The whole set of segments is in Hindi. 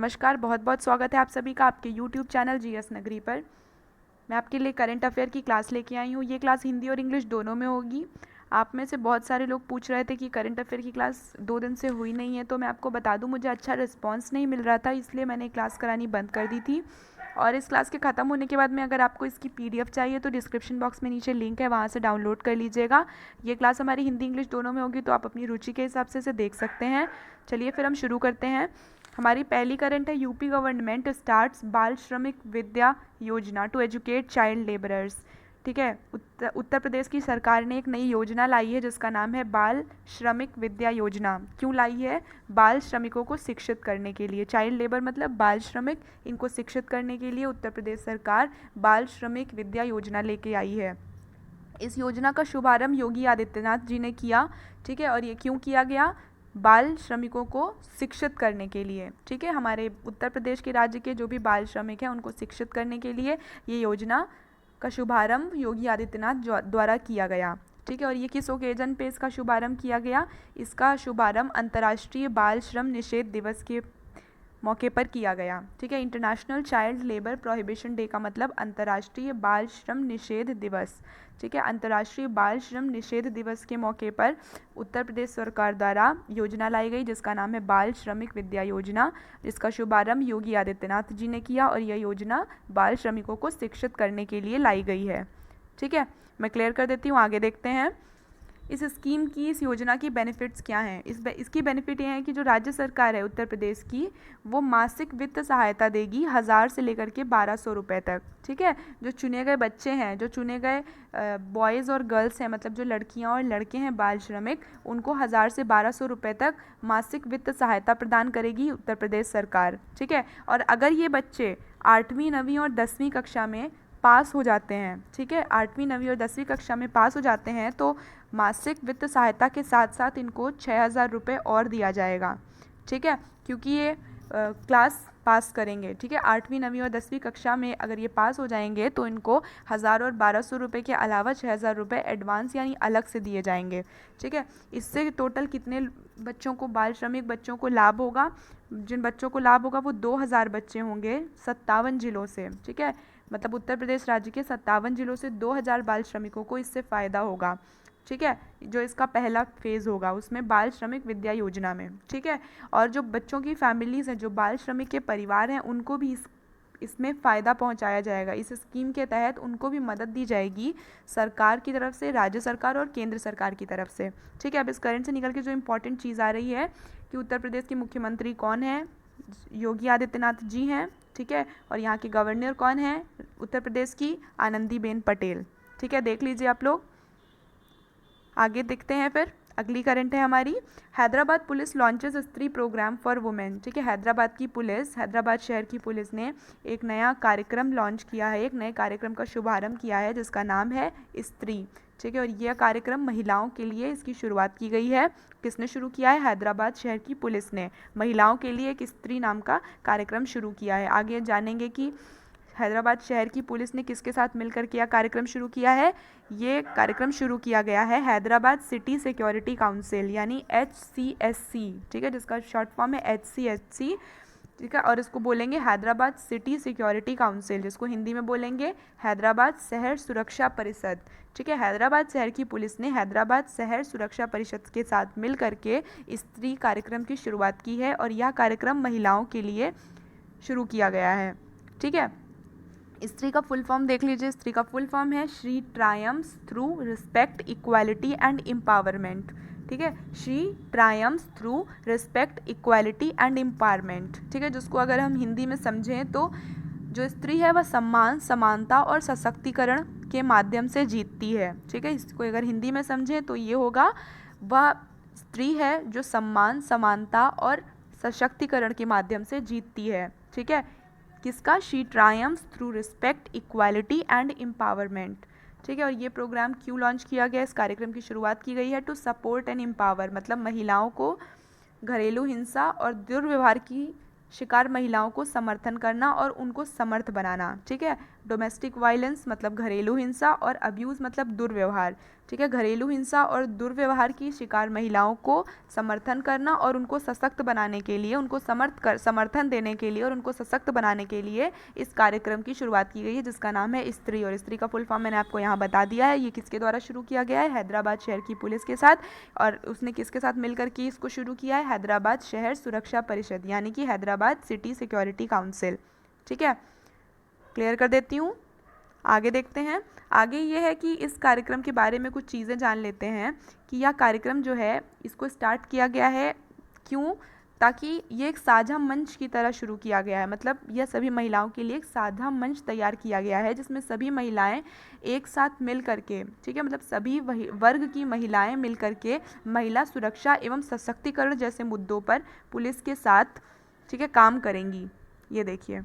नमस्कार, बहुत बहुत स्वागत है आप सभी का आपके YouTube चैनल जीएस नगरी पर। मैं आपके लिए करंट अफेयर की क्लास लेके आई हूँ। ये क्लास हिंदी और इंग्लिश दोनों में होगी। आप में से बहुत सारे लोग पूछ रहे थे कि करंट अफेयर की क्लास 2 दिन से हुई नहीं है, तो मैं आपको बता दूँ मुझे अच्छा रिस्पॉन्स नहीं मिल रहा था, इसलिए मैंने क्लास करानी बंद कर दी थी। और इस क्लास के ख़त्म होने के बाद में अगर आपको इसकी PDF चाहिए तो डिस्क्रिप्शन बॉक्स में नीचे लिंक है, वहाँ से डाउनलोड कर लीजिएगा। ये क्लास हमारी हिंदी इंग्लिश दोनों में होगी, तो आप अपनी रुचि के हिसाब से इसे देख सकते हैं। चलिए फिर हम शुरू करते हैं। हमारी पहली करंट है, यूपी गवर्नमेंट स्टार्ट्स बाल श्रमिक विद्या योजना टू एजुकेट चाइल्ड लेबरर्स। ठीक है, उत्तर प्रदेश की सरकार ने एक नई योजना लाई है जिसका नाम है बाल श्रमिक विद्या योजना। क्यों लाई है? बाल श्रमिकों को शिक्षित करने के लिए। चाइल्ड लेबर मतलब बाल श्रमिक, इनको शिक्षित करने के लिए उत्तर प्रदेश सरकार बाल श्रमिक विद्या योजना लेके आई है। इस योजना का शुभारंभ योगी आदित्यनाथ जी ने किया। ठीक है, और ये क्यों किया गया? बाल श्रमिकों को शिक्षित करने के लिए। ठीक है, हमारे उत्तर प्रदेश के राज्य के जो भी बाल श्रमिक हैं उनको शिक्षित करने के लिए ये योजना का शुभारंभ योगी आदित्यनाथ द्वारा किया गया। ठीक है, और ये किस ओकेजन पे इसका शुभारंभ किया गया? इसका शुभारंभ अंतर्राष्ट्रीय बाल श्रम निषेध दिवस के मौके पर किया गया। ठीक है, international child labour prohibition day का मतलब अंतर्राष्ट्रीय बाल श्रम निषेध दिवस। ठीक है, अंतर्राष्ट्रीय बाल श्रम निषेध दिवस के मौके पर उत्तर प्रदेश सरकार द्वारा योजना लाई गई जिसका नाम है बाल श्रमिक विद्या योजना, जिसका शुभारंभ योगी आदित्यनाथ जी ने किया, और यह योजना बाल श्रमिकों को शिक्षित करने के लिए लाई गई है। ठीक है, मैं क्लियर कर देती हूँ, आगे देखते हैं। इस स्कीम की, इस योजना की बेनिफिट्स क्या हैं? इसकी बेनिफिट ये है कि जो राज्य सरकार है उत्तर प्रदेश की, वो मासिक वित्त सहायता देगी 1000 से लेकर के 1200 रुपये तक। ठीक है, जो चुने गए बच्चे हैं, जो चुने गए बॉयज़ और गर्ल्स हैं, मतलब जो लड़कियां और लड़के हैं बाल श्रमिक, उनको 1000 से 1200 रुपये तक मासिक वित्त सहायता प्रदान करेगी उत्तर प्रदेश सरकार। ठीक है, और अगर ये बच्चे 8वीं 9वीं और 10वीं कक्षा में पास हो जाते हैं, ठीक है, 8वीं 9वीं और 10वीं कक्षा में पास हो जाते हैं, तो मासिक वित्त सहायता के साथ साथ इनको 6000 रुपये और दिया जाएगा। ठीक है, क्योंकि ये क्लास पास करेंगे। ठीक है, 8वीं 9वीं और 10वीं कक्षा में अगर ये पास हो जाएंगे तो इनको 1000 और 1200 रुपये के अलावा 6000 रुपये एडवांस यानी अलग से दिए जाएंगे। ठीक है, इससे टोटल कितने बच्चों को, बाल श्रमिक बच्चों को लाभ होगा? जिन बच्चों को लाभ होगा वो 2000 बच्चे होंगे 57 जिलों से। ठीक है, मतलब उत्तर प्रदेश राज्य के 57 जिलों से 2000 बाल श्रमिकों को इससे फ़ायदा होगा। ठीक है, जो इसका पहला फेज़ होगा उसमें बाल श्रमिक विद्या योजना में। ठीक है, और जो बच्चों की फैमिलीज़ हैं, जो बाल श्रमिक के परिवार हैं, उनको भी इसमें फ़ायदा पहुंचाया जाएगा। इस स्कीम के तहत उनको भी मदद दी जाएगी सरकार की तरफ से, राज्य सरकार और केंद्र सरकार की तरफ से। ठीक है, अब इस करंट से निकल के जो इम्पोर्टेंट चीज़ आ रही है कि उत्तर प्रदेश के मुख्यमंत्री कौन है? योगी आदित्यनाथ जी हैं। ठीक है, और यहाँ के गवर्नर कौन है उत्तर प्रदेश की? आनंदीबेन पटेल। ठीक है, देख लीजिए आप लोग, आगे देखते हैं। फिर अगली करंट है हमारी, हैदराबाद पुलिस लॉन्चेस स्त्री प्रोग्राम फॉर वुमेन। ठीक है, हैदराबाद की पुलिस, हैदराबाद शहर की पुलिस ने एक नया कार्यक्रम लॉन्च किया है, एक नए कार्यक्रम का शुभारंभ किया है जिसका नाम है स्त्री। ठीक है, और यह कार्यक्रम महिलाओं के लिए इसकी शुरुआत की गई है। किसने शुरू किया है? हैदराबाद शहर की पुलिस ने महिलाओं के लिए एक स्त्री नाम का कार्यक्रम शुरू किया है। आगे जानेंगे कि हैदराबाद शहर की पुलिस ने किसके साथ मिलकर के यह कार्यक्रम शुरू किया है। ये कार्यक्रम शुरू किया गया है हैदराबाद सिटी सिक्योरिटी काउंसिल यानी HCSC। ठीक है, जिसका शॉर्ट फॉर्म है HCSC। ठीक है, और इसको बोलेंगे हैदराबाद सिटी सिक्योरिटी काउंसिल, जिसको हिंदी में बोलेंगे हैदराबाद शहर सुरक्षा परिषद। ठीक है, हैदराबाद शहर की पुलिस ने हैदराबाद शहर सुरक्षा परिषद के साथ मिल करके स्त्री कार्यक्रम की शुरुआत की है, और यह कार्यक्रम महिलाओं के लिए शुरू किया गया है। ठीक है, स्त्री का फुल फॉर्म देख लीजिए। स्त्री का फुल फॉर्म है she triumphs through respect, equality and empowerment. ठीक है, she triumphs through respect, equality and empowerment. ठीक है, जिसको अगर हम हिंदी में समझें तो जो स्त्री है वह सम्मान, समानता और सशक्तिकरण के माध्यम से जीतती है। ठीक है, इसको अगर हिंदी में समझें तो ये होगा, वह स्त्री है जो सम्मान, समानता और सशक्तिकरण के माध्यम से जीतती है। ठीक है, किसका? She triumphs through respect, equality and empowerment. ठीक है, और ये प्रोग्राम क्यों लॉन्च किया गया? इस कार्यक्रम की शुरुआत की गई है टू सपोर्ट एंड एम्पावर, मतलब महिलाओं को घरेलू हिंसा और दुर्व्यवहार की शिकार महिलाओं को समर्थन करना और उनको समर्थ बनाना। ठीक है, डोमेस्टिक वायलेंस मतलब घरेलू हिंसा, और अब्यूज़ मतलब दुर्व्यवहार। ठीक है, घरेलू हिंसा और दुर्व्यवहार की शिकार महिलाओं को समर्थन करना और उनको सशक्त बनाने के लिए, उनको समर्थन देने के लिए और उनको सशक्त बनाने के लिए इस कार्यक्रम की शुरुआत की गई है, जिसका नाम है स्त्री। और स्त्री का फुल फॉर्म मैंने आपको यहाँ बता दिया है। ये किसके द्वारा शुरू किया गया है? हैदराबाद शहर की पुलिस के साथ। और उसने किसके साथ मिलकर के इसको शुरू किया है? हैदराबाद शहर सुरक्षा परिषद, यानी कि हैदराबाद सिटी सिक्योरिटी काउंसिल। ठीक है, क्लियर कर देती हूँ। आगे देखते हैं। आगे ये है कि इस कार्यक्रम के बारे में कुछ चीज़ें जान लेते हैं कि यह कार्यक्रम जो है इसको स्टार्ट किया गया है क्यों? ताकि ये एक साझा मंच की तरह शुरू किया गया है। मतलब यह सभी महिलाओं के लिए एक साझा मंच तैयार किया गया है, जिसमें सभी महिलाएं एक साथ मिल करके, ठीक है, मतलब सभी वर्ग की महिलाएं मिल करके महिला सुरक्षा एवं सशक्तिकरण जैसे मुद्दों पर पुलिस के साथ, ठीक है, काम करेंगी। ये देखिए,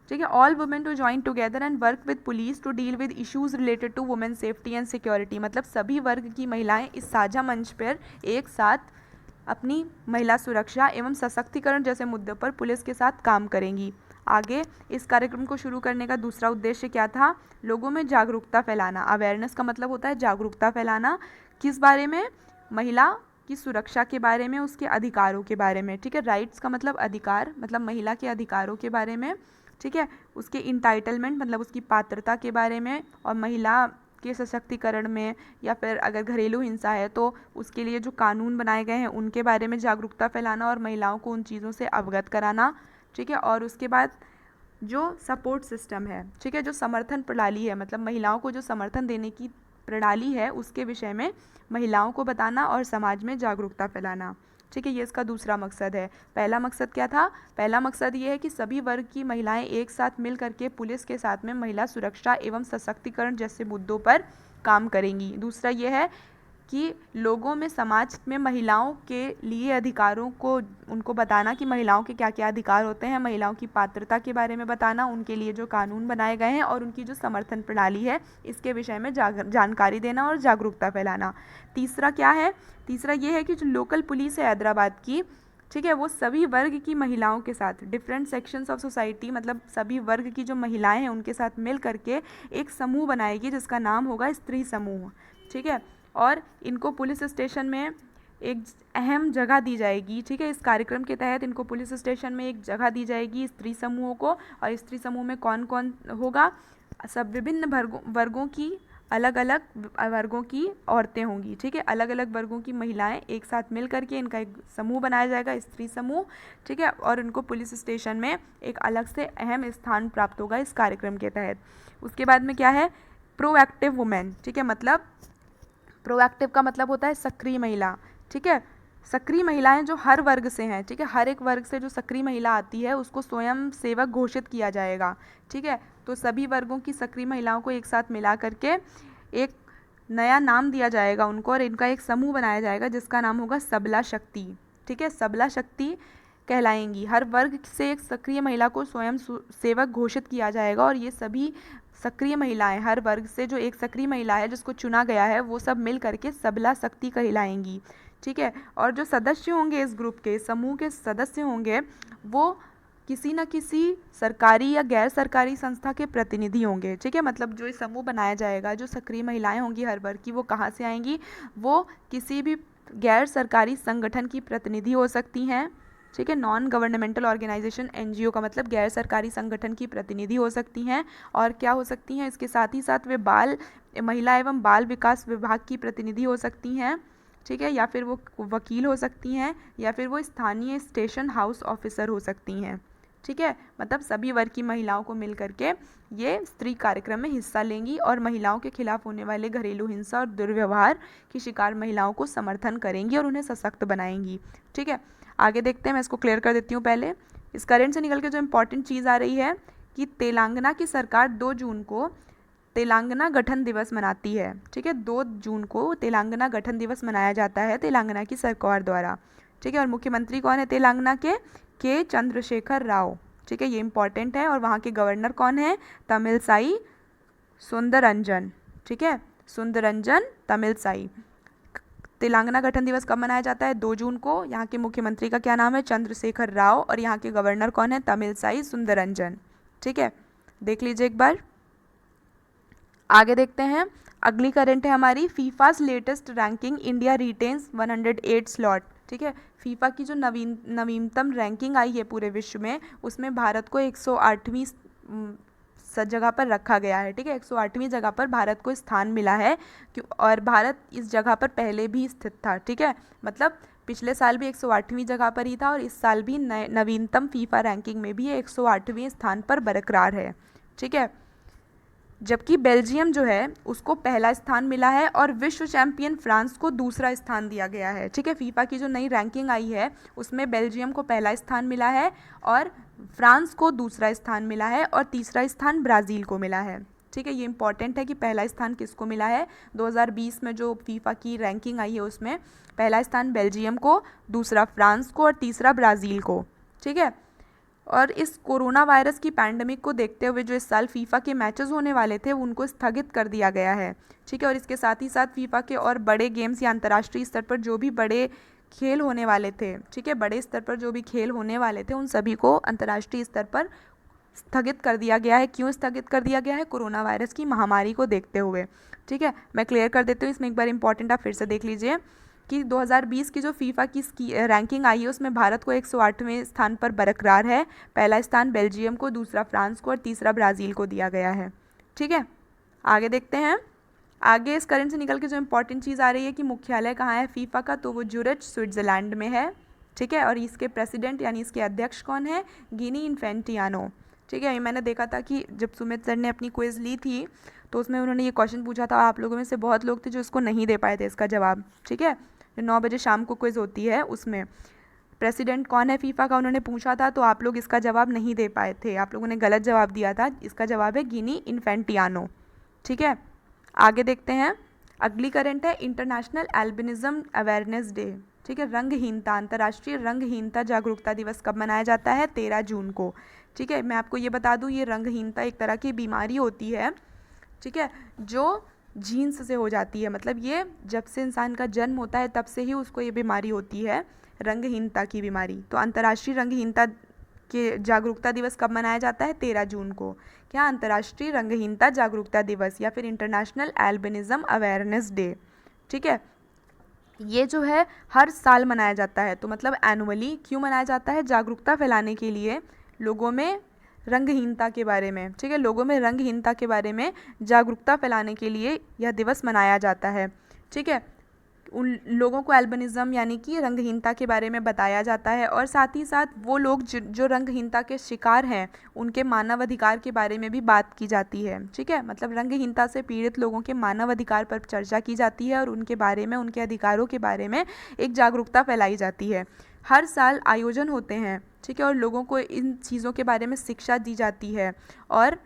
ठीक है, all women to join together and work with police to deal with issues related to women safety and security. मतलब सभी वर्ग की महिलाएं इस साझा मंच पर एक साथ अपनी महिला सुरक्षा एवं सशक्तिकरण जैसे मुद्दों पर पुलिस के साथ काम करेंगी। आगे इस कार्यक्रम को शुरू करने का दूसरा उद्देश्य क्या था? लोगों में जागरूकता फैलाना। अवेयरनेस का मतलब होता है जागरूकता फैलाना। किस बारे में? महिला की सुरक्षा के बारे में, उसके अधिकारों के बारे में। ठीक है, राइट्स का मतलब अधिकार, मतलब महिला के अधिकारों के बारे में। ठीक है, उसके इंटाइटलमेंट मतलब उसकी पात्रता के बारे में, और महिला के सशक्तिकरण में, या फिर अगर घरेलू हिंसा है तो उसके लिए जो कानून बनाए गए हैं उनके बारे में जागरूकता फैलाना और महिलाओं को उन चीज़ों से अवगत कराना। ठीक है, और उसके बाद जो सपोर्ट सिस्टम है, ठीक है, जो समर्थन प्रणाली है, मतलब महिलाओं को जो समर्थन देने की प्रणाली है उसके विषय में महिलाओं को बताना और समाज में जागरूकता फैलाना। ठीक है, ये इसका दूसरा मकसद है। पहला मकसद क्या था? पहला मकसद ये है कि सभी वर्ग की महिलाएं एक साथ मिल करके पुलिस के साथ में महिला सुरक्षा एवं सशक्तिकरण जैसे मुद्दों पर काम करेंगी। दूसरा ये है कि लोगों में, समाज में महिलाओं के लिए अधिकारों को उनको बताना कि महिलाओं के क्या क्या अधिकार होते हैं, महिलाओं की पात्रता के बारे में बताना, उनके लिए जो कानून बनाए गए हैं और उनकी जो समर्थन प्रणाली है इसके विषय में जानकारी देना और जागरूकता फैलाना। तीसरा क्या है? तीसरा ये है कि जो लोकल पुलिस है हैदराबाद की, ठीक है, वो सभी वर्ग की महिलाओं के साथ, डिफरेंट सेक्शंस ऑफ सोसाइटी, मतलब सभी वर्ग की जो महिलाएं हैं उनके साथ मिल करके एक समूह बनाएगी जिसका नाम होगा स्त्री समूह। ठीक है, और इनको पुलिस स्टेशन में एक अहम जगह दी जाएगी। ठीक है, इस कार्यक्रम के तहत इनको पुलिस स्टेशन में एक जगह दी जाएगी स्त्री समूहों को। और स्त्री समूह में कौन कौन होगा? सब विभिन्न वर्गों की, अलग अलग वर्गों की औरतें होंगी। ठीक है, अलग अलग वर्गों की महिलाएं एक साथ मिल करके इनका एक समूह बनाया जाएगा, स्त्री समूह। ठीक है, और इनको पुलिस स्टेशन में एक अलग से अहम स्थान प्राप्त होगा इस कार्यक्रम के तहत। उसके बाद में क्या है? Proactive women. ठीक है, मतलब प्रोएक्टिव का मतलब होता है सक्रिय महिला। ठीक है, सक्रिय महिलाएं जो हर वर्ग से हैं, ठीक है, हर एक वर्ग से जो सक्रिय महिला आती है उसको स्वयं सेवक घोषित किया जाएगा। ठीक है, तो सभी वर्गों की सक्रिय महिलाओं को एक साथ मिला करके एक नया नाम दिया जाएगा उनको, और इनका एक समूह बनाया जाएगा जिसका नाम होगा सबला शक्ति। ठीक है, सबला शक्ति कहलाएंगी। हर वर्ग से एक सक्रिय महिला को स्वयं सेवक घोषित किया जाएगा, और ये सभी सक्रिय महिलाएं, हर वर्ग से जो एक सक्रिय महिला है जिसको चुना गया है, वो सब मिल करके सबला शक्ति कहलाएंगी। ठीक है, और जो सदस्य होंगे इस ग्रुप के, समूह के सदस्य होंगे, वो किसी न किसी सरकारी या गैर सरकारी संस्था के प्रतिनिधि होंगे। ठीक है, मतलब जो ये समूह बनाया जाएगा, जो सक्रिय महिलाएं होंगी हर वर्ग की, वो कहाँ से आएंगी? वो किसी भी गैर सरकारी संगठन की प्रतिनिधि हो सकती हैं। ठीक है, नॉन गवर्नमेंटल ऑर्गेनाइजेशन, एनजीओ का मतलब गैर सरकारी संगठन की प्रतिनिधि हो सकती हैं। और क्या हो सकती हैं? इसके साथ ही साथ वे महिला एवं बाल विकास विभाग की प्रतिनिधि हो सकती हैं। ठीक है, या फिर वो वकील हो सकती हैं, या फिर वो स्थानीय स्टेशन हाउस ऑफिसर हो सकती हैं। ठीक है, मतलब सभी वर्ग की महिलाओं को मिल करके ये स्त्री कार्यक्रम में हिस्सा लेंगी और महिलाओं के खिलाफ होने वाले घरेलू हिंसा और दुर्व्यवहार की शिकार महिलाओं को समर्थन करेंगी और उन्हें सशक्त बनाएंगी। ठीक है, आगे देखते हैं। मैं इसको क्लियर कर देती हूँ। पहले इस करंट से निकल के जो इम्पोर्टेंट चीज़ आ रही है कि तेलंगाना की सरकार 2 जून को तेलंगाना गठन दिवस मनाती है। ठीक है, 2 जून को तेलंगाना गठन दिवस मनाया जाता है तेलंगाना की सरकार द्वारा। ठीक है, और मुख्यमंत्री कौन है तेलंगाना के चंद्रशेखर राव। ठीक है, ये इंपॉर्टेंट है। और वहाँ के गवर्नर कौन है? तमिलसाई सुंदररंजन। ठीक है, सुंदररंजन तमिलसाई। तेलंगाना गठन दिवस कब मनाया जाता है? 2 जून को। यहाँ के मुख्यमंत्री का क्या नाम है? चंद्रशेखर राव। और यहाँ के गवर्नर कौन है? तमिलसाई सुंदररंजन। ठीक है, देख लीजिए एक बार। आगे देखते हैं, अगली करंट है हमारी FIFA's latest ranking, India retains 108 slot. ठीक है, फीफा की जो नवीनतम रैंकिंग आई है पूरे विश्व में, उसमें भारत को 108वीं जगह पर रखा गया है। ठीक है, 108वीं जगह पर भारत को स्थान मिला है, और भारत इस जगह पर पहले भी स्थित था। ठीक है, मतलब पिछले साल भी 108वीं जगह पर ही था, और इस साल भी नवीनतम फीफा रैंकिंग में भी 108वें स्थान पर बरकरार है। ठीक है, जबकि बेल्जियम जो है उसको पहला स्थान मिला है, और विश्व चैंपियन फ्रांस को दूसरा स्थान दिया गया है। ठीक है, फीफा की जो नई रैंकिंग आई है उसमें बेल्जियम को पहला स्थान मिला है, और फ्रांस को दूसरा स्थान मिला है, और तीसरा स्थान ब्राज़ील को मिला है। ठीक है, ये इंपॉर्टेंट है कि पहला स्थान किसको मिला है। 2020 में जो फीफा की रैंकिंग आई है उसमें पहला स्थान बेल्जियम को, दूसरा फ्रांस को, और तीसरा ब्राज़ील को। ठीक है, और इस कोरोना वायरस की पैंडमिक को देखते हुए जो इस साल फीफा के मैचेस होने वाले थे उनको स्थगित कर दिया गया है। ठीक है, और इसके साथ ही साथ फीफा के और बड़े गेम्स या अंतर्राष्ट्रीय स्तर पर जो भी बड़े खेल होने वाले थे, ठीक है, बड़े स्तर पर जो भी खेल होने वाले थे उन सभी को अंतर्राष्ट्रीय स्तर पर स्थगित कर दिया गया है। क्यों स्थगित कर दिया गया है? कोरोना वायरस की महामारी को देखते हुए। ठीक है, मैं क्लियर कर देती हूँ, इसमें एक बार इंपॉर्टेंट आप फिर से देख लीजिए कि 2020 की जो फीफा की रैंकिंग आई है उसमें भारत को 108वें स्थान पर बरकरार है। पहला स्थान बेल्जियम को, दूसरा फ्रांस को, और तीसरा ब्राज़ील को दिया गया है। ठीक है, आगे देखते हैं। आगे इस करंट से निकल के जो इंपॉर्टेंट चीज़ आ रही है कि मुख्यालय कहाँ है फीफा का, तो वो ज्यूरिच स्विट्ज़रलैंड में है। ठीक है, और इसके प्रेसिडेंट यानी इसके अध्यक्ष कौन है? गिनी इन्फेंटियानो। ठीक है, मैंने देखा था कि जब सुमित सर ने अपनी क्विज़ ली थी तो उसमें उन्होंने ये क्वेश्चन पूछा था, आप लोगों में से बहुत लोग थे जो इसको नहीं दे पाए थे इसका जवाब। ठीक है, जो 9 बजे शाम को क्विज़ होती है उसमें प्रेसिडेंट कौन है फीफा का उन्होंने पूछा था, तो आप लोग इसका जवाब नहीं दे पाए थे, आप लोगों ने गलत जवाब दिया था। इसका जवाब है गिनी इन्फेंटियानो। ठीक है, आगे देखते हैं। अगली करंट है इंटरनेशनल एल्बिनिज्म अवेयरनेस डे। ठीक है, रंगहीनता, अंतर्राष्ट्रीय रंगहीनता जागरूकता दिवस कब मनाया जाता है? 13 जून को। ठीक है, मैं आपको ये बता दूँ, ये रंगहीनता एक तरह की बीमारी होती है। ठीक है, जो जीन्स से हो जाती है, मतलब ये जब से इंसान का जन्म होता है तब से ही उसको ये बीमारी होती है, रंगहीनता की बीमारी। तो अंतर्राष्ट्रीय रंगहीनता के जागरूकता दिवस कब मनाया जाता है? 13 जून को। क्या? अंतर्राष्ट्रीय रंगहीनता जागरूकता दिवस, या फिर इंटरनेशनल एल्बिनिज्म अवेयरनेस डे। ठीक है, ये जो है हर साल मनाया जाता है, तो मतलब एनुअली। क्यों मनाया जाता है? जागरूकता फैलाने के लिए लोगों में रंगहीनता के बारे में। ठीक है, लोगों में रंगहीनता के बारे में जागरूकता फैलाने के लिए यह दिवस मनाया जाता है। ठीक है, उन लोगों को एल्बिनिज्म यानी कि रंगहीनता के बारे में बताया जाता है, और साथ ही साथ वो लोग जो रंगहीनता के शिकार हैं उनके मानव अधिकार के बारे में भी बात की जाती है। ठीक है, मतलब रंगहीनता से पीड़ित लोगों के मानव अधिकार पर चर्चा की जाती है, और उनके बारे में, उनके अधिकारों के बारे में एक जागरूकता फैलाई जाती है। हर साल आयोजन होते हैं। ठीक है, और लोगों को इन चीज़ों के बारे में शिक्षा दी जाती है, और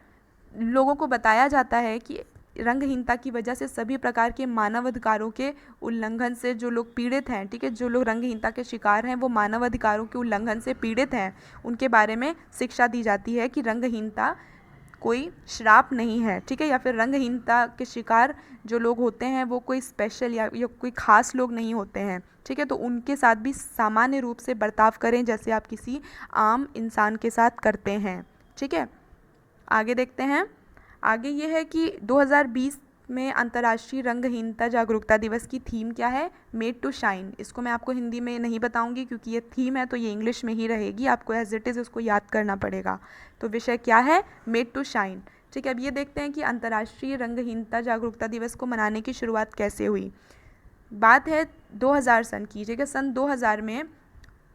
लोगों को बताया जाता है कि रंगहीनता की वजह से सभी प्रकार के मानव अधिकारों के उल्लंघन से जो लोग पीड़ित हैं, ठीक है, जो लोग रंगहीनता के शिकार हैं वो मानव अधिकारों के उल्लंघन से पीड़ित हैं, उनके बारे में शिक्षा दी जाती है कि रंगहीनता कोई श्राप नहीं है। ठीक है, या फिर रंगहीनता के शिकार जो लोग होते हैं वो कोई स्पेशल या कोई ख़ास लोग नहीं होते हैं। ठीक है, तो उनके साथ भी सामान्य रूप से बर्ताव करें जैसे आप किसी आम इंसान के साथ करते हैं। ठीक है, आगे देखते हैं। आगे ये है कि 2020 में अंतर्राष्ट्रीय रंगहीनता जागरूकता दिवस की थीम क्या है? Made to shine. इसको मैं आपको हिंदी में नहीं बताऊंगी क्योंकि ये थीम है, तो ये इंग्लिश में ही रहेगी, आपको एज इट इज़ उसको याद करना पड़ेगा। तो विषय क्या है? Made to shine. ठीक है, अब ये देखते हैं कि अंतर्राष्ट्रीय रंगहीनता जागरूकता दिवस को मनाने की शुरुआत कैसे हुई। बात है 2000 सन की। ठीक है, सन 2000 में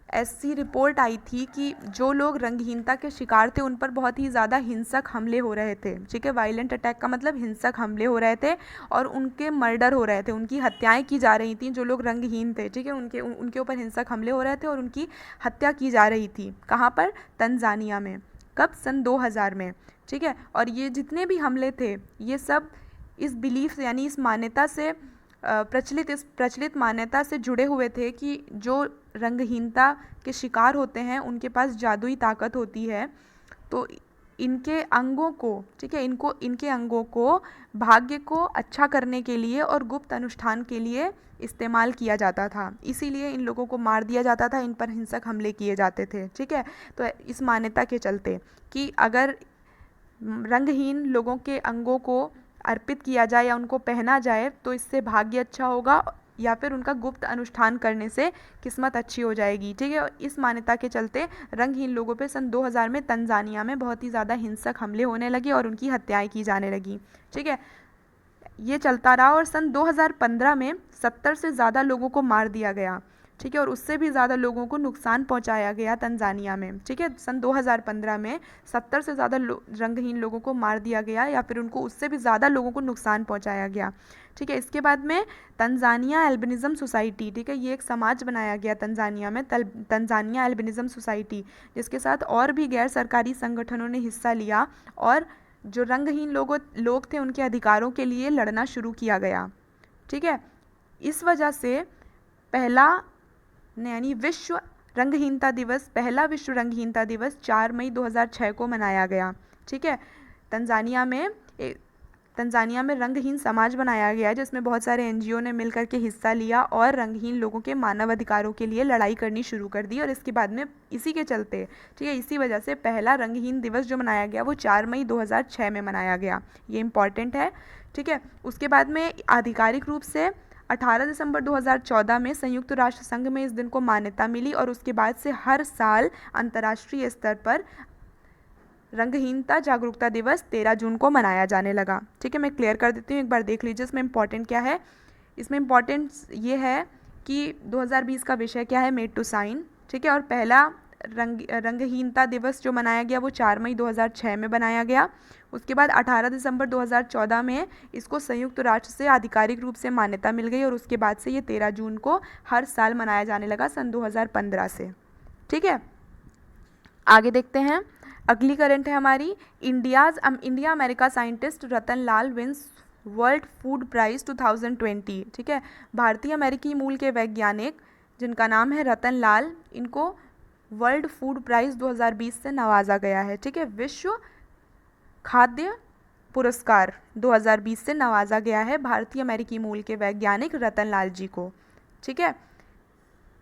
ऐसी रिपोर्ट आई थी कि जो लोग रंगहीनता के शिकार थे उन पर बहुत ही ज़्यादा हिंसक हमले हो रहे थे। ठीक है, वायलेंट अटैक का मतलब हिंसक हमले हो रहे थे, और उनके मर्डर हो रहे थे, उनकी हत्याएं की जा रही थी। जो लोग रंगहीन थे, ठीक है, उनके ऊपर हिंसक हमले हो रहे थे और उनकी हत्या की जा रही थी। कहाँ पर? तंजानिया में। कब? सन 2000 में। ठीक है, और ये जितने भी हमले थे ये सब इस बिलीफ यानी इस मान्यता से प्रचलित मान्यता से जुड़े हुए थे कि जो रंगहीनता के शिकार होते हैं उनके पास जादुई ताकत होती है। तो इनके अंगों को, ठीक है, इनके अंगों को भाग्य को अच्छा करने के लिए और गुप्त अनुष्ठान के लिए इस्तेमाल किया जाता था, इसीलिए इन लोगों को मार दिया जाता था, इन पर हिंसक हमले किए जाते थे। ठीक है, तो इस मान्यता के चलते कि अगर रंगहीन लोगों के अंगों को अर्पित किया जाए या उनको पहना जाए तो इससे भाग्य अच्छा होगा या फिर उनका गुप्त अनुष्ठान करने से किस्मत अच्छी हो जाएगी। ठीक है, इस मान्यता के चलते रंगहीन लोगों पे सन 2000 में तंजानिया में बहुत ही ज़्यादा हिंसक हमले होने लगे और उनकी हत्याएं की जाने लगी। ठीक है, ये चलता रहा और सन 2015 में 70 से ज़्यादा लोगों को मार दिया गया। ठीक है, और उससे भी ज़्यादा लोगों को नुकसान पहुंचाया गया तंजानिया में। ठीक है, सन 2015 में 70 से ज़्यादा रंगहीन लोगों को मार दिया गया या फिर उनको उससे भी ज़्यादा लोगों को नुकसान पहुंचाया गया। ठीक है, इसके बाद में तंजानिया एल्बिनिज़म सोसाइटी, ठीक है, ये एक समाज बनाया गया तंजानिया में, तंजानिया एल्बिनिज़म सोसाइटी, जिसके साथ और भी गैर सरकारी संगठनों ने हिस्सा लिया और जो रंगहीन लोग थे उनके अधिकारों के लिए लड़ना शुरू किया गया। ठीक है, इस वजह से पहला विश्व रंगहीनता दिवस 4 मई 2006 को मनाया गया। ठीक है, तंजानिया में रंगहीन समाज बनाया गया जिसमें बहुत सारे एनजीओ ने मिलकर के हिस्सा लिया और रंगहीन लोगों के मानव अधिकारों के लिए लड़ाई करनी शुरू कर दी और इसके बाद में इसी के चलते, ठीक है, इसी वजह से पहला रंगहीन दिवस जो मनाया गया वो 4 मई 2006 में मनाया गया। ये इम्पॉर्टेंट है। ठीक है, उसके बाद में आधिकारिक रूप से 18 दिसंबर 2014 में संयुक्त राष्ट्र संघ में इस दिन को मान्यता मिली और उसके बाद से हर साल अंतर्राष्ट्रीय स्तर पर रंगहीनता जागरूकता दिवस 13 जून को मनाया जाने लगा। ठीक है, मैं क्लियर कर देती हूँ, एक बार देख लीजिए इसमें इम्पॉर्टेंट क्या है। इसमें इम्पॉर्टेंट ये है कि 2020 का विषय क्या है, मेड टू साइन। ठीक है, और पहला रंगहीनता दिवस जो मनाया गया वो 4 मई 2006 में बनाया गया। उसके बाद 18 दिसंबर 2014 में इसको संयुक्त राष्ट्र से आधिकारिक रूप से मान्यता मिल गई और उसके बाद से ये 13 जून को हर साल मनाया जाने लगा सन 2015 से। ठीक है, आगे देखते हैं। अगली करंट है हमारी, इंडिया अमेरिका साइंटिस्ट रतन लाल विंस वर्ल्ड फूड प्राइज़ 2020। ठीक है, भारतीय अमेरिकी मूल के वैज्ञानिक जिनका नाम है रतन लाल, इनको वर्ल्ड फूड प्राइज़ 2020 से नवाजा गया है। ठीक है, विश्व खाद्य पुरस्कार 2020 से नवाजा गया है भारतीय अमेरिकी मूल के वैज्ञानिक रतन लाल जी को। ठीक है,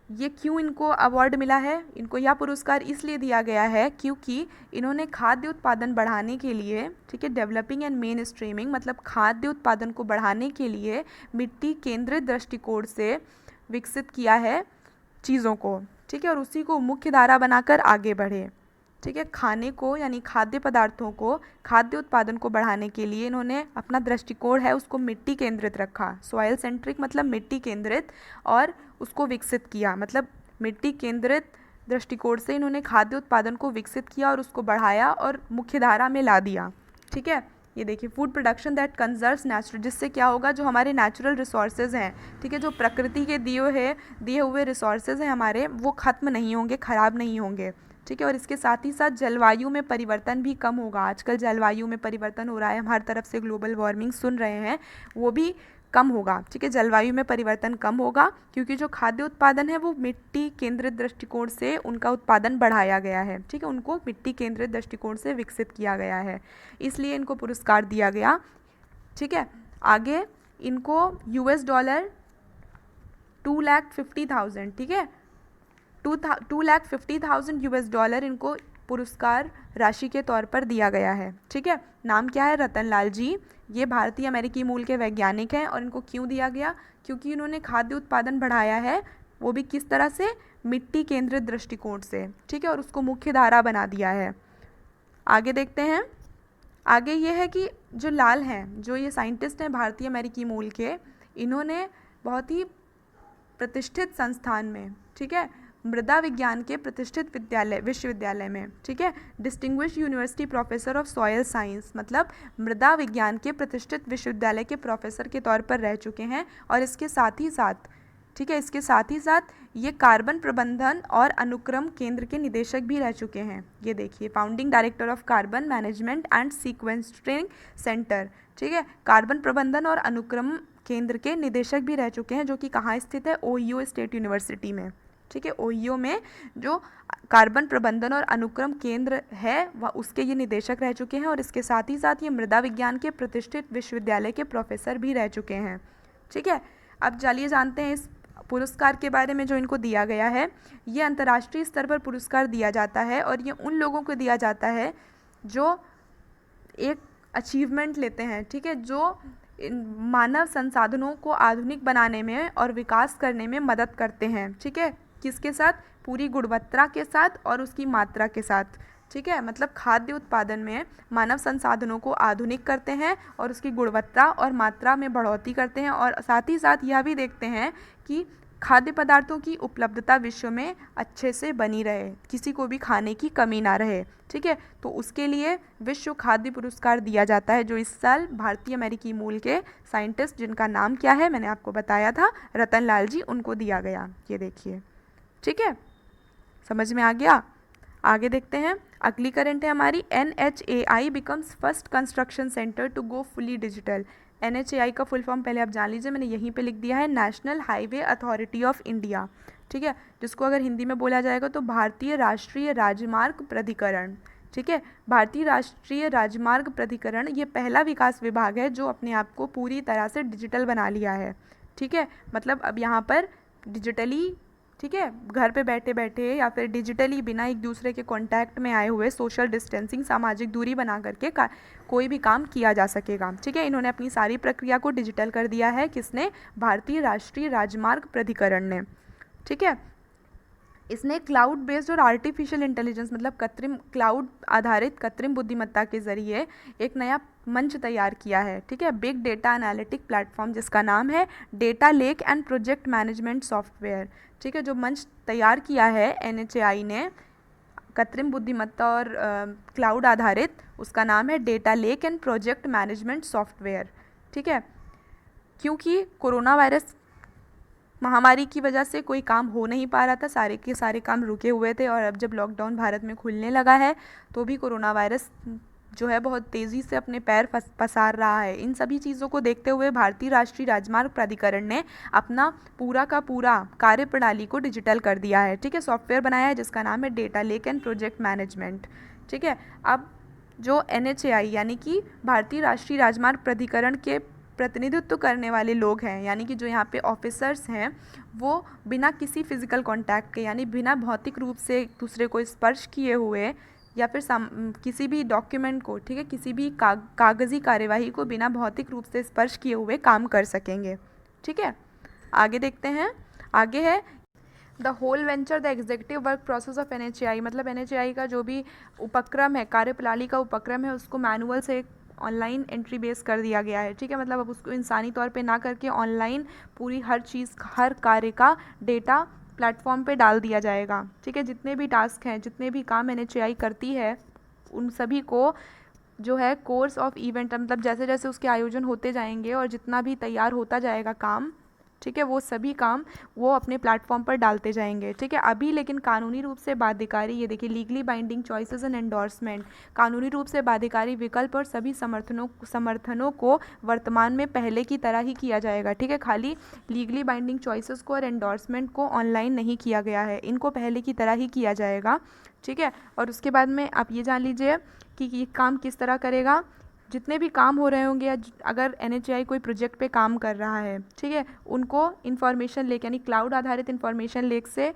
ये क्यों इनको अवार्ड मिला है, इनको यह पुरस्कार इसलिए दिया गया है क्योंकि इन्होंने खाद्य उत्पादन बढ़ाने के लिए, ठीक है, डेवलपिंग एंड मेन स्ट्रीमिंग मतलब खाद्य उत्पादन को बढ़ाने के लिए मिट्टी केंद्रित दृष्टिकोण से विकसित किया है चीज़ों को। ठीक है, और उसी को मुख्य धारा बनाकर आगे बढ़े। ठीक है, खाने को यानी खाद्य पदार्थों को, खाद्य उत्पादन को बढ़ाने के लिए इन्होंने अपना दृष्टिकोण है उसको मिट्टी केंद्रित रखा, सॉइल सेंट्रिक मतलब मिट्टी केंद्रित, और उसको विकसित किया मतलब मिट्टी केंद्रित दृष्टिकोण से इन्होंने खाद्य उत्पादन को विकसित किया और उसको बढ़ाया और मुख्य धारा में ला दिया। ठीक है, ये देखिए, फूड प्रोडक्शन दैट कंजर्व्स नेचुरल, जिससे क्या होगा, जो हमारे नेचुरल रिसोर्सेज हैं, ठीक है, जो प्रकृति के दिए हुए रिसोर्सेज हैं हमारे, वो ख़त्म नहीं होंगे, ख़राब नहीं होंगे। ठीक है, और इसके साथ ही साथ जलवायु में परिवर्तन भी कम होगा। आजकल जलवायु में परिवर्तन हो रहा है, हम हर तरफ से ग्लोबल वार्मिंग सुन रहे हैं, वो भी कम होगा। ठीक है, जलवायु में परिवर्तन कम होगा क्योंकि जो खाद्य उत्पादन है वो मिट्टी केंद्रित दृष्टिकोण से उनका उत्पादन बढ़ाया गया है। ठीक है, उनको मिट्टी केंद्रित दृष्टिकोण से विकसित किया गया है, इसलिए इनको पुरस्कार दिया गया। ठीक है, आगे इनको $2,50,000, ठीक है, $2,50,000 इनको पुरस्कार राशि के तौर पर दिया गया है। ठीक है, नाम क्या है, रतन लाल जी, ये भारतीय अमेरिकी मूल के वैज्ञानिक हैं और इनको क्यों दिया गया, क्योंकि इन्होंने खाद्य उत्पादन बढ़ाया है, वो भी किस तरह से, मिट्टी केंद्रित दृष्टिकोण से। ठीक है, और उसको मुख्य धारा बना दिया है। आगे देखते हैं। आगे ये है कि जो लाल हैं, जो ये साइंटिस्ट हैं भारतीय अमेरिकी मूल के, इन्होंने बहुत ही प्रतिष्ठित संस्थान में, ठीक है, मृदा विज्ञान के प्रतिष्ठित विश्वविद्यालय में, ठीक है, distinguished university professor of soil science मतलब मृदा विज्ञान के प्रतिष्ठित विश्वविद्यालय के प्रोफेसर के तौर पर रह चुके हैं। और इसके साथ ही साथ, ठीक है, इसके साथ ही साथ ये कार्बन प्रबंधन और अनुक्रम केंद्र के निदेशक भी रह चुके हैं। ये देखिए, founding director of carbon management and sequestering centre. ठीक है, कार्बन प्रबंधन और अनुक्रम केंद्र के निदेशक भी रह चुके हैं, जो कि कहाँ स्थित है, ओहियो स्टेट यूनिवर्सिटी में। ठीक है। ओहियो में जो कार्बन प्रबंधन और अनुक्रम केंद्र है वह उसके ये निदेशक रह चुके हैं और इसके साथ ही साथ ये मृदा विज्ञान के प्रतिष्ठित विश्वविद्यालय के प्रोफेसर भी रह चुके हैं। ठीक है। अब चलिए जानते हैं इस पुरस्कार के बारे में जो इनको दिया गया है। ये अंतर्राष्ट्रीय स्तर पर पुरस्कार दिया जाता है और ये उन लोगों को दिया जाता है जो एक अचीवमेंट लेते हैं, ठीक है, जो मानव संसाधनों को आधुनिक बनाने में और विकास करने में मदद करते हैं। ठीक है, किसके साथ? पूरी गुणवत्ता के साथ और उसकी मात्रा के साथ। ठीक है, मतलब खाद्य उत्पादन में मानव संसाधनों को आधुनिक करते हैं और उसकी गुणवत्ता और मात्रा में बढ़ोतरी करते हैं और साथ ही साथ यह भी देखते हैं कि खाद्य पदार्थों की उपलब्धता विश्व में अच्छे से बनी रहे, किसी को भी खाने की कमी ना रहे। ठीक है, तो उसके लिए विश्व खाद्य पुरस्कार दिया जाता है, जो इस साल भारतीय अमेरिकी मूल के साइंटिस्ट, जिनका नाम क्या है मैंने आपको बताया था, रतन लाल जी, उनको दिया गया। ये देखिए, ठीक है, समझ में आ गया। आगे देखते हैं, अगली करंट है हमारी, NHAI becomes first construction centre to go fully digital. NHAI का फुल फॉर्म पहले आप जान लीजिए, मैंने यहीं पे लिख दिया है, national highway authority of India. ठीक है, जिसको अगर हिंदी में बोला जाएगा तो भारतीय राष्ट्रीय राजमार्ग प्राधिकरण। ठीक है, भारतीय राष्ट्रीय राजमार्ग प्राधिकरण ये पहला विकास विभाग है जो अपने आप को पूरी तरह से डिजिटल बना लिया है। ठीक है, मतलब अब यहाँ पर डिजिटली, ठीक है, घर पे बैठे बैठे या फिर डिजिटली बिना एक दूसरे के कांटेक्ट में आए हुए सोशल डिस्टेंसिंग, सामाजिक दूरी बना करके कोई भी काम किया जा सकेगा। ठीक है, इन्होंने अपनी सारी प्रक्रिया को डिजिटल कर दिया है। किसने? भारतीय राष्ट्रीय राजमार्ग प्राधिकरण ने। ठीक है, इसने क्लाउड बेस्ड और आर्टिफिशियल इंटेलिजेंस, मतलब कृत्रिम क्लाउड आधारित कृत्रिम बुद्धिमत्ता के ज़रिए एक नया मंच तैयार किया है। ठीक है, बिग डेटा एनालिटिक प्लेटफॉर्म, जिसका नाम है data lake and project management software. ठीक है, जो मंच तैयार किया है NHAI ने कृत्रिम बुद्धिमत्ता और क्लाउड आधारित, उसका नाम है data lake and project management software. ठीक है, क्योंकि कोरोना वायरस महामारी की वजह से कोई काम हो नहीं पा रहा था, सारे के सारे काम रुके हुए थे, और अब जब लॉकडाउन भारत में खुलने लगा है तो भी कोरोना वायरस जो है बहुत तेज़ी से अपने पैर पसार रहा है। इन सभी चीज़ों को देखते हुए भारतीय राष्ट्रीय राजमार्ग प्राधिकरण ने अपना पूरा का पूरा कार्यप्रणाली को डिजिटल कर दिया है। ठीक है, सॉफ्टवेयर बनाया है जिसका नाम है data lake and project management. ठीक है, अब जो NHAI यानी कि भारतीय राष्ट्रीय राजमार्ग प्राधिकरण के प्रतिनिधित्व करने वाले लोग हैं, यानी कि जो यहाँ पे ऑफिसर्स हैं, वो बिना किसी फिजिकल कांटेक्ट के, यानी बिना भौतिक रूप से एक दूसरे को स्पर्श किए हुए या फिर किसी भी डॉक्यूमेंट को, ठीक है, किसी भी कागज़ी कार्यवाही को बिना भौतिक रूप से स्पर्श किए हुए काम कर सकेंगे। ठीक है, आगे देखते हैं। आगे है the whole venture the executive work process of NHAI, मतलब NHAI का जो भी उपक्रम है, कार्यप्रणाली का उपक्रम है, उसको मैनुअल से ऑनलाइन एंट्री बेस कर दिया गया है। ठीक है, मतलब अब उसको इंसानी तौर पे ना करके ऑनलाइन पूरी हर चीज़, हर कार्य का डेटा प्लेटफॉर्म पे डाल दिया जाएगा। ठीक है, जितने भी टास्क हैं, जितने भी काम NHAI करती है, उन सभी को जो है कोर्स ऑफ इवेंट, मतलब जैसे जैसे उसके आयोजन होते जाएंगे और जितना भी तैयार होता जाएगा काम, ठीक है, वो सभी काम वो अपने प्लेटफॉर्म पर डालते जाएंगे। ठीक है, अभी लेकिन कानूनी रूप से बाध्यकारी, ये देखिए, legally binding choices and endorsement, कानूनी रूप से बाध्यकारी विकल्प और सभी समर्थनों को वर्तमान में पहले की तरह ही किया जाएगा। ठीक है, खाली लीगली बाइंडिंग चॉइसेस को और एंडोर्समेंट को ऑनलाइन नहीं किया गया है, इनको पहले की तरह ही किया जाएगा। ठीक है, और उसके बाद में आप ये जान लीजिए कि ये काम किस तरह करेगा। जितने भी काम हो रहे होंगे, या अगर NHAI कोई प्रोजेक्ट पे काम कर रहा है, ठीक है, उनको इन्फॉर्मेशन लेक, यानी क्लाउड आधारित इन्फॉर्मेशन लेक से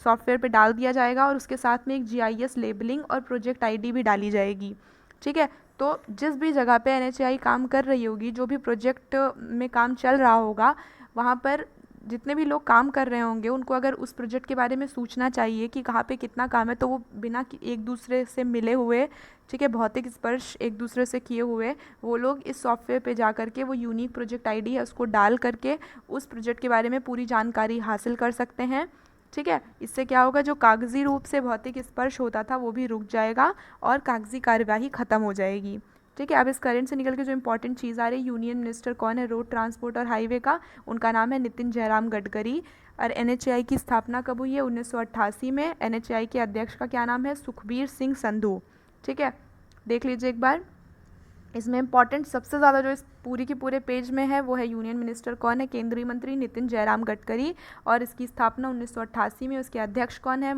सॉफ्टवेयर पे डाल दिया जाएगा और उसके साथ में एक GIS लेबलिंग और प्रोजेक्ट ID भी डाली जाएगी। ठीक है, तो जिस भी जगह पे NHAI काम कर रही होगी, जो भी प्रोजेक्ट में काम चल रहा होगा, वहाँ पर जितने भी लोग काम कर रहे होंगे, उनको अगर उस प्रोजेक्ट के बारे में सूचना चाहिए कि कहाँ पे कितना काम है, तो वो बिना एक दूसरे से मिले हुए, ठीक है, भौतिक स्पर्श एक दूसरे से किए हुए, वो लोग इस सॉफ्टवेयर पे जा करके वो यूनिक प्रोजेक्ट ID है उसको डाल करके उस प्रोजेक्ट के बारे में पूरी जानकारी हासिल कर सकते हैं। ठीक है, इससे क्या होगा, जो कागज़ी रूप से भौतिक स्पर्श होता था वो भी रुक जाएगा और कागज़ी कार्यवाही ख़त्म हो जाएगी। ठीक है, अब इस करंट से निकल के जो इंपॉर्टेंट चीज़ आ रही है, यूनियन मिनिस्टर कौन है रोड ट्रांसपोर्ट और हाईवे का? उनका नाम है नितिन जयराम गडकरी। और NHAI की स्थापना कब हुई है? 1988 में। NHAI के अध्यक्ष का क्या नाम है? सुखबीर सिंह संधू। ठीक है, देख लीजिए एक बार, इसमें इंपॉर्टेंट सबसे ज़्यादा जो इस पूरी के पूरे पेज में है वो है यूनियन मिनिस्टर कौन है, केंद्रीय मंत्री नितिन जयराम गडकरी, और इसकी स्थापना 1988 में। उसके अध्यक्ष कौन है,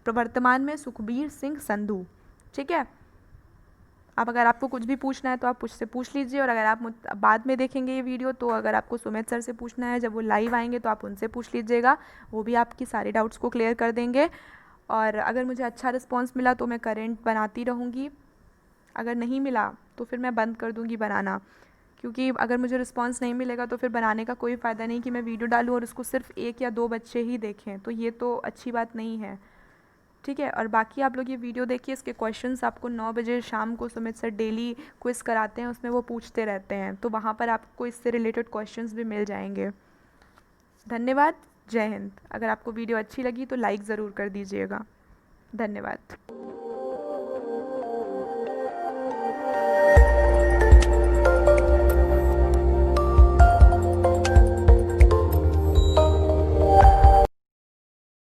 वर्तमान में सुखबीर सिंह संधू। ठीक है। अब अगर आपको कुछ भी पूछना है तो आप मुझसे पूछ लीजिए, और अगर आप बाद में देखेंगे ये वीडियो तो अगर आपको सुमित सर से पूछना है जब वो लाइव आएंगे तो आप उनसे पूछ लीजिएगा, वो भी आपकी सारे डाउट्स को क्लियर कर देंगे। और अगर मुझे अच्छा रिस्पॉन्स मिला तो मैं करेंट बनाती रहूँगी, अगर नहीं मिला तो फिर मैं बंद कर दूँगी बनाना, क्योंकि अगर मुझे रिस्पॉन्स नहीं मिलेगा तो फिर बनाने का कोई फ़ायदा नहीं कि मैं वीडियो डालूँ और उसको सिर्फ 1 या 2 बच्चे ही देखें, तो ये तो अच्छी बात नहीं है। ठीक है। और बाकी आप लोग ये वीडियो देखिए, इसके क्वेश्चंस आपको 9 बजे शाम को सुमित सर डेली क्विज़ कराते हैं, उसमें वो पूछते रहते हैं, तो वहाँ पर आपको इससे रिलेटेड क्वेश्चंस भी मिल जाएंगे। धन्यवाद। जय हिंद। अगर आपको वीडियो अच्छी लगी तो लाइक ज़रूर कर दीजिएगा। धन्यवाद।